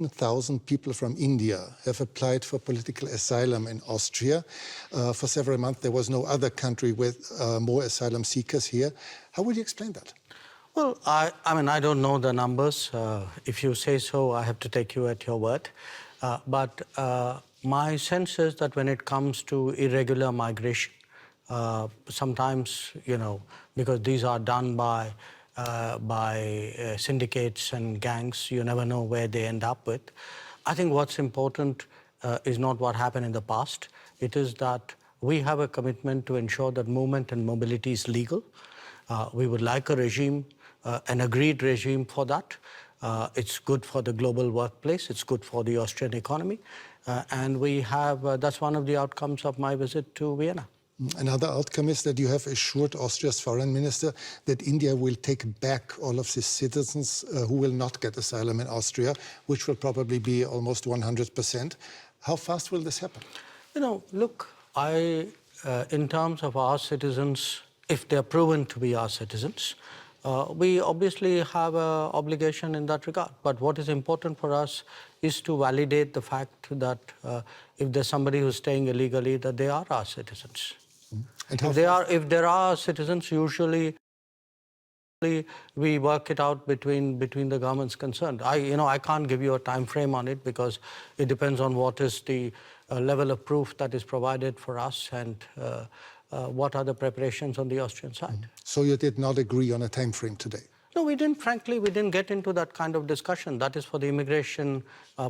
1,000 people from India have applied for political asylum in Austria. For several months, there was no other country with more asylum seekers here. How would you explain that? Well, I mean, I don't know the numbers. If you say so, I have to take you at your word. But my sense is that when it comes to irregular migration, sometimes, you know, because these are done by syndicates and gangs, you never know where they end up with. I think what's important is not what happened in the past. It is that we have a commitment to ensure that movement and mobility is legal. We would like a regime, an agreed regime for that. It's good for the global workplace. It's good for the Austrian economy. And we have, that's one of the outcomes of my visit to Vienna. Another outcome is that you have assured Austria's foreign minister that India will take back all of the citizens who will not get asylum in Austria, which will probably be almost 100%. How fast will this happen? You know, look, in terms of our citizens, if they're proven to be our citizens, we obviously have an obligation in that regard. But what is important for us is to validate the fact that if there's somebody who's staying illegally, that they are our citizens. And if there are citizens, usually we work it out between the governments concerned. I can't give you a time frame on it because it depends on what is the level of proof that is provided for us and what are the preparations on the Austrian side. So you did not agree on a time frame today? No, we didn't. Frankly, we didn't get into that kind of discussion. That is for the immigration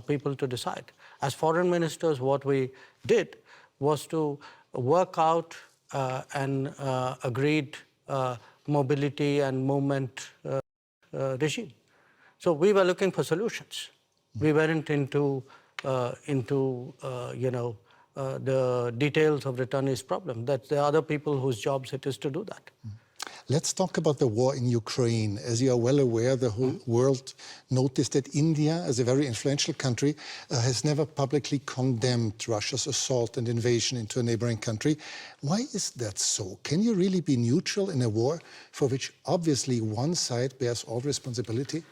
people to decide. As foreign ministers, what we did was to work out an agreed mobility and movement regime. So we were looking for solutions. We weren't into the details of returnees' problem. That there are other people whose jobs it is to do that. Let's talk about the war in Ukraine. As you are well aware, the whole world noticed that India, as a very influential country, has never publicly condemned Russia's assault and invasion into a neighboring country. Why is that so? Can you really be neutral in a war for which obviously one side bears all responsibility?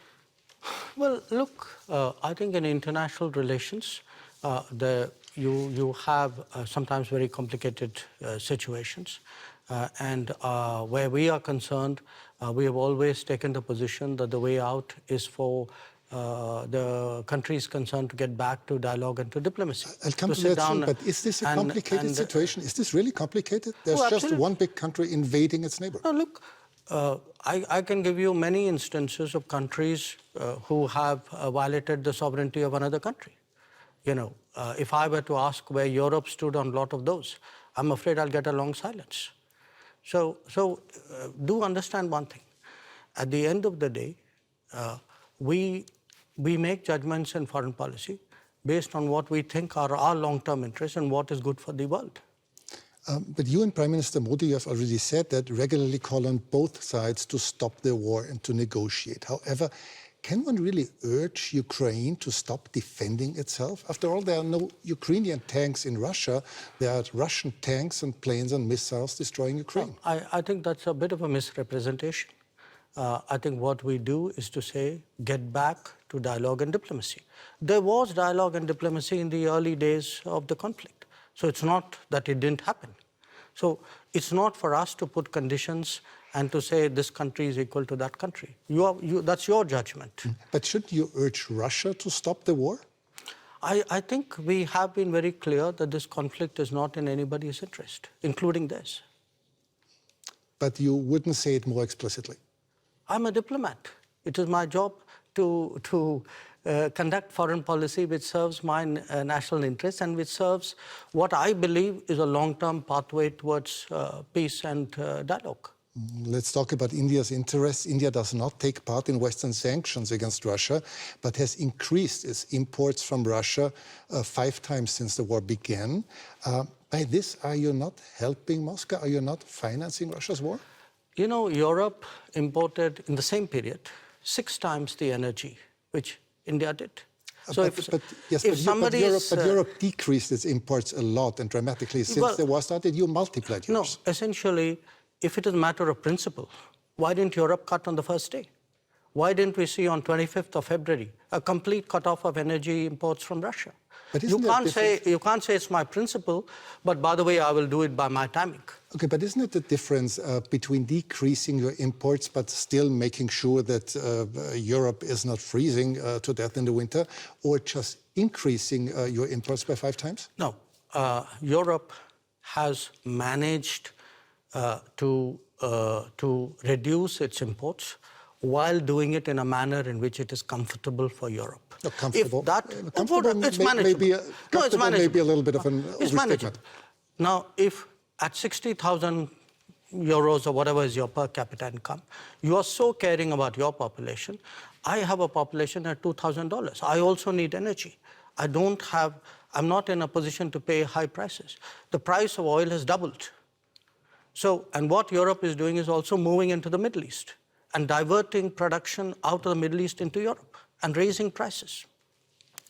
Well, look, I think in international relations, you have sometimes very complicated situations. And where we are concerned, we have always taken the position that the way out is for the countries concerned to get back to dialogue and to diplomacy. I'll come to that soon, but is this a complicated situation? Is this really complicated? There's just one big country invading its neighbor. No, look, I can give you many instances of countries who have violated the sovereignty of another country. You know, if I were to ask where Europe stood on a lot of those, I'm afraid I'll get a long silence. So do understand one thing. At the end of the day, we make judgments in foreign policy based on what we think are our long-term interests and what is good for the world. But you and Prime Minister Modi have already said that regularly call on both sides to stop the war and to negotiate. However, can one really urge Ukraine to stop defending itself? After all, there are no Ukrainian tanks in Russia. There are Russian tanks and planes and missiles destroying Ukraine. I think that's a bit of a misrepresentation. I think what we do is to say, get back to dialogue and diplomacy. There was dialogue and diplomacy in the early days of the conflict. So it's not that it didn't happen. So it's not for us to put conditions and to say this country is equal to that country. That's your judgment. But should you urge Russia to stop the war? I think we have been very clear that this conflict is not in anybody's interest, including theirs. But you wouldn't say it more explicitly? I'm a diplomat. It is my job to conduct foreign policy which serves my national interests and which serves what I believe is a long-term pathway towards peace and dialogue. Let's talk about India's interests. India does not take part in Western sanctions against Russia, but has increased its imports from Russia 5 times since the war began. By this, are you not helping Moscow? Are you not financing Russia's war? You know, Europe imported in the same period 6 times the energy which India did. So but Europe decreased its imports a lot and dramatically since the war started. You multiplied yours. No, essentially, if it is a matter of principle, why didn't Europe cut on the first day? Why didn't we see on 25th of February a complete cutoff of energy imports from Russia? But You can't say it's my principle, but by the way, I will do it by my timing. Okay, but isn't it the difference between decreasing your imports but still making sure that Europe is not freezing to death in the winter, or just increasing your imports by 5 times? No, Europe has managed to reduce its imports while doing it in a manner in which it is comfortable for Europe. Comfortable. If that, comfortable it's manageable. It's manageable. Maybe a little bit of an It's manageable. Now, if at 60,000 euros or whatever is your per capita income, you are so caring about your population. I have a population at $2,000. I also need energy. I'm not in a position to pay high prices. The price of oil has doubled. So, and what Europe is doing is also moving into the Middle East and diverting production out of the Middle East into Europe and raising prices.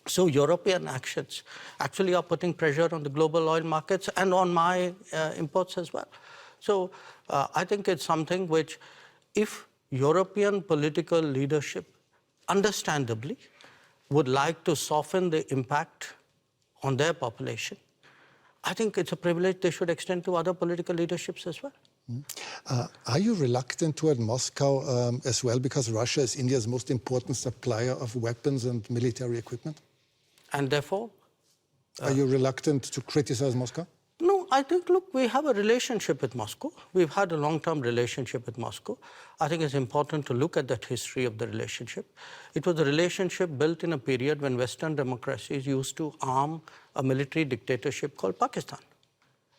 So European actions actually are putting pressure on the global oil markets and on my imports as well. So I think it's something which, if European political leadership understandably would like to soften the impact on their population, I think it's a privilege they should extend to other political leaderships as well. Are you reluctant toward Moscow as well, because Russia is India's most important supplier of weapons and military equipment? And therefore? Are you reluctant to criticize Moscow? No, I think, look, we have a relationship with Moscow. We've had a long-term relationship with Moscow. I think it's important to look at that history of the relationship. It was a relationship built in a period when Western democracies used to arm a military dictatorship called Pakistan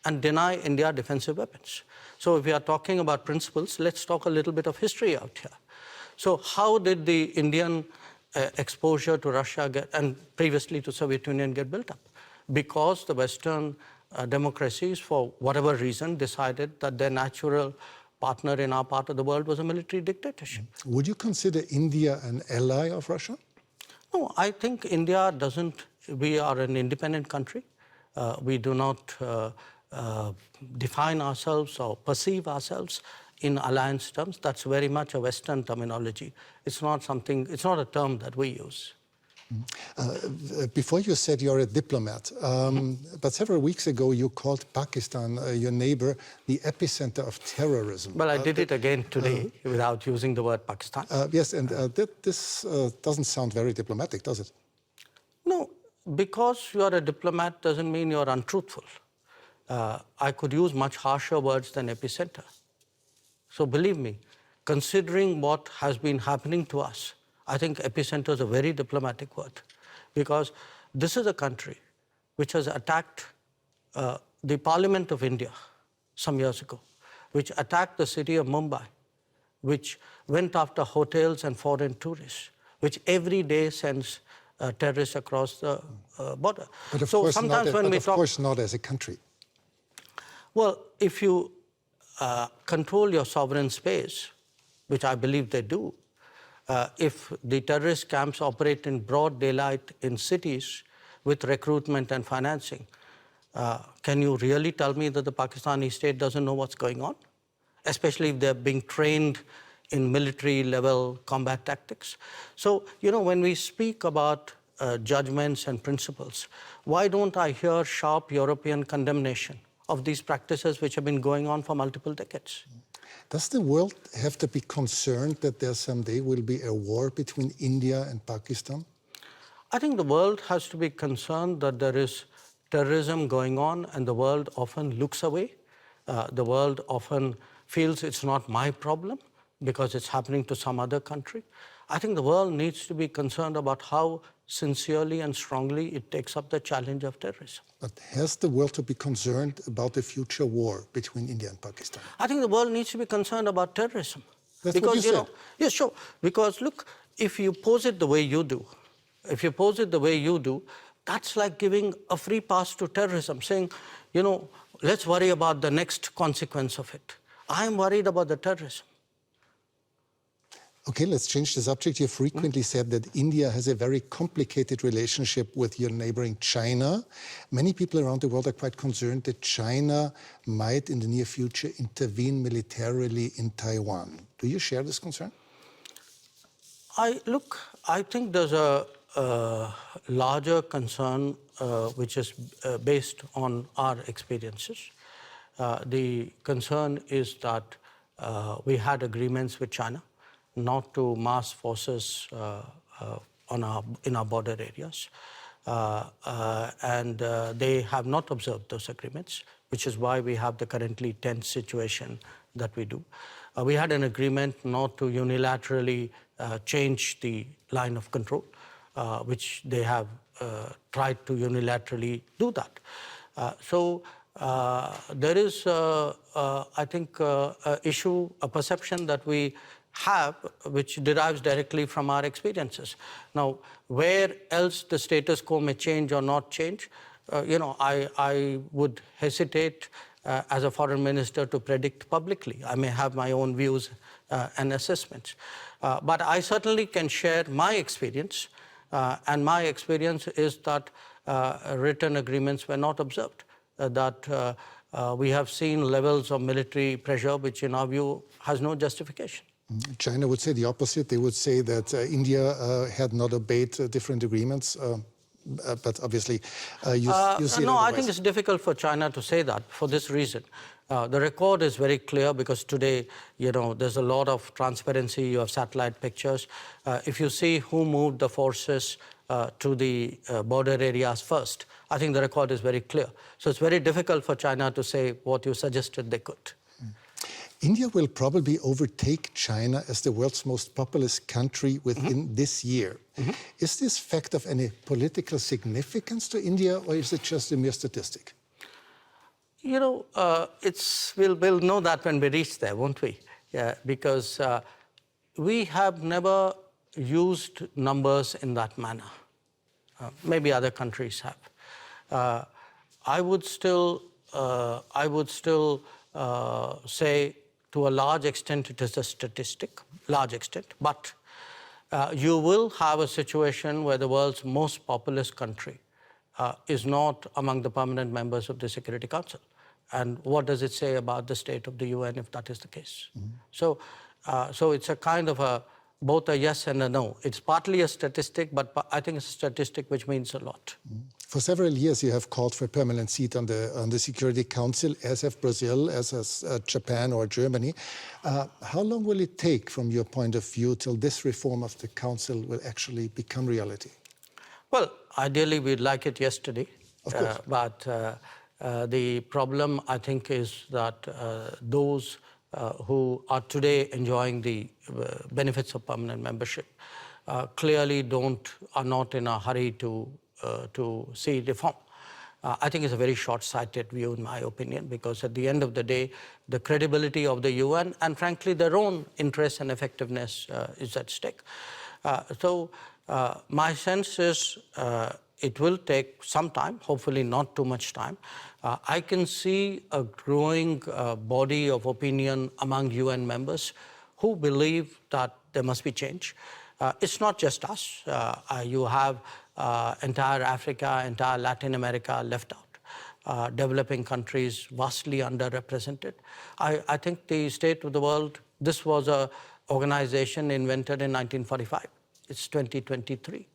and deny India defensive weapons. So if we are talking about principles, let's talk a little bit of history out here. So how did the Indian exposure to Russia and previously to Soviet Union get built up? Because the Western democracies, for whatever reason, decided that their natural partner in our part of the world was a military dictatorship. Would you consider India an ally of Russia? No, I think India doesn't. We are an independent country. We do not define ourselves or perceive ourselves in alliance terms. That's very much a Western terminology. It's not a term that we use. Before you said you're a diplomat, but several weeks ago you called Pakistan, your neighbor, the epicenter of terrorism. Well, I did it again today without using the word Pakistan. Yes, and this doesn't sound very diplomatic, does it? No, because you are a diplomat doesn't mean you're untruthful. I could use much harsher words than epicenter. So believe me, considering what has been happening to us, I think epicenter is a very diplomatic word, because this is a country which has attacked the Parliament of India some years ago, which attacked the city of Mumbai, which went after hotels and foreign tourists, which every day sends terrorists across the border. But of course not as a country. Well, if you control your sovereign space, which I believe they do, if the terrorist camps operate in broad daylight in cities with recruitment and financing, can you really tell me that the Pakistani state doesn't know what's going on? Especially if they're being trained in military-level combat tactics. So, you know, when we speak about judgments and principles, why don't I hear sharp European condemnation of these practices which have been going on for multiple decades? Does the world have to be concerned that there someday will be a war between India and Pakistan? I think the world has to be concerned that there is terrorism going on, and the world often looks away. The world often feels it's not my problem because it's happening to some other country. I think the world needs to be concerned about how sincerely and strongly it takes up the challenge of terrorism. But has the world to be concerned about the future war between India and Pakistan? I think the world needs to be concerned about terrorism. That's because, what you said. Yeah, sure. Because look, if you pose it the way you do, that's like giving a free pass to terrorism, saying, you know, let's worry about the next consequence of it. I am worried about the terrorism. Okay, let's change the subject. You frequently said that India has a very complicated relationship with your neighboring China. Many people around the world are quite concerned that China might, in the near future, intervene militarily in Taiwan. Do you share this concern? I think there's a larger concern which is based on our experiences. The concern is that we had agreements with China not to mass forces in our border areas. And they have not observed those agreements, which is why we have the currently tense situation that we do. We had an agreement not to unilaterally change the line of control, which they have tried to unilaterally do that. So there is, I think, a perception that we have, which derives directly from our experiences. Now, where else the status quo may change or not change, I would hesitate as a foreign minister to predict publicly. I may have my own views and assessments. But I certainly can share my experience, and my experience is that written agreements were not observed, that we have seen levels of military pressure which in our view has no justification. China would say the opposite. They would say that India had not obeyed different agreements. But obviously, you see no, I think it's difficult for China to say that for this reason. The record is very clear because today, there's a lot of transparency. You have satellite pictures. If you see who moved the forces to the border areas first, I think the record is very clear. So it's very difficult for China to say what you suggested they could. India will probably overtake China as the world's most populous country within this year. Is this fact of any political significance to India, or is it just a mere statistic? We'll know that when we reach there, won't we? Yeah, because we have never used numbers in that manner. Maybe other countries have. I would still say, to a large extent, it is a statistic, but you will have a situation where the world's most populous country is not among the permanent members of the Security Council. And what does it say about the state of the UN if that is the case? So it's a kind of both a yes and a no. It's partly a statistic, but I think it's a statistic which means a lot. For several years, you have called for a permanent seat on the Security Council, as have Brazil, as has Japan or Germany. How long will it take, from your point of view, till this reform of the Council will actually become reality? Well, ideally, we'd like it yesterday. Of course. But the problem, I think, is that those who are today enjoying the benefits of permanent membership clearly are not in a hurry to see reform. I think it's a very short-sighted view, in my opinion, because at the end of the day, the credibility of the UN and, frankly, their own interest and effectiveness is at stake. So my sense is it will take some time, hopefully not too much time. I can see a growing body of opinion among UN members who believe that there must be change. It's not just us. You have entire Africa, entire Latin America left out. Developing countries vastly underrepresented. I think the state of the world, this was an organization invented in 1945. It's 2023.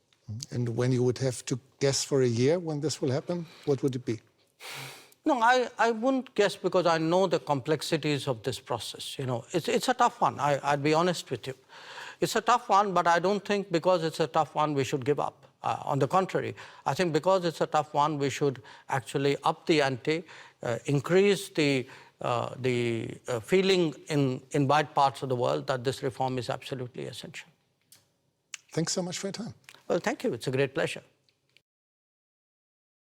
And when you would have to guess for a year when this will happen, what would it be? No, I wouldn't guess, because I know the complexities of this process. It's a tough one. I'd be honest with you. It's a tough one, but I don't think because it's a tough one we should give up. On the contrary, I think because it's a tough one, we should actually up the ante, increase the feeling in wide parts of the world that this reform is absolutely essential. Thanks so much for your time. Well, thank you. It's a great pleasure.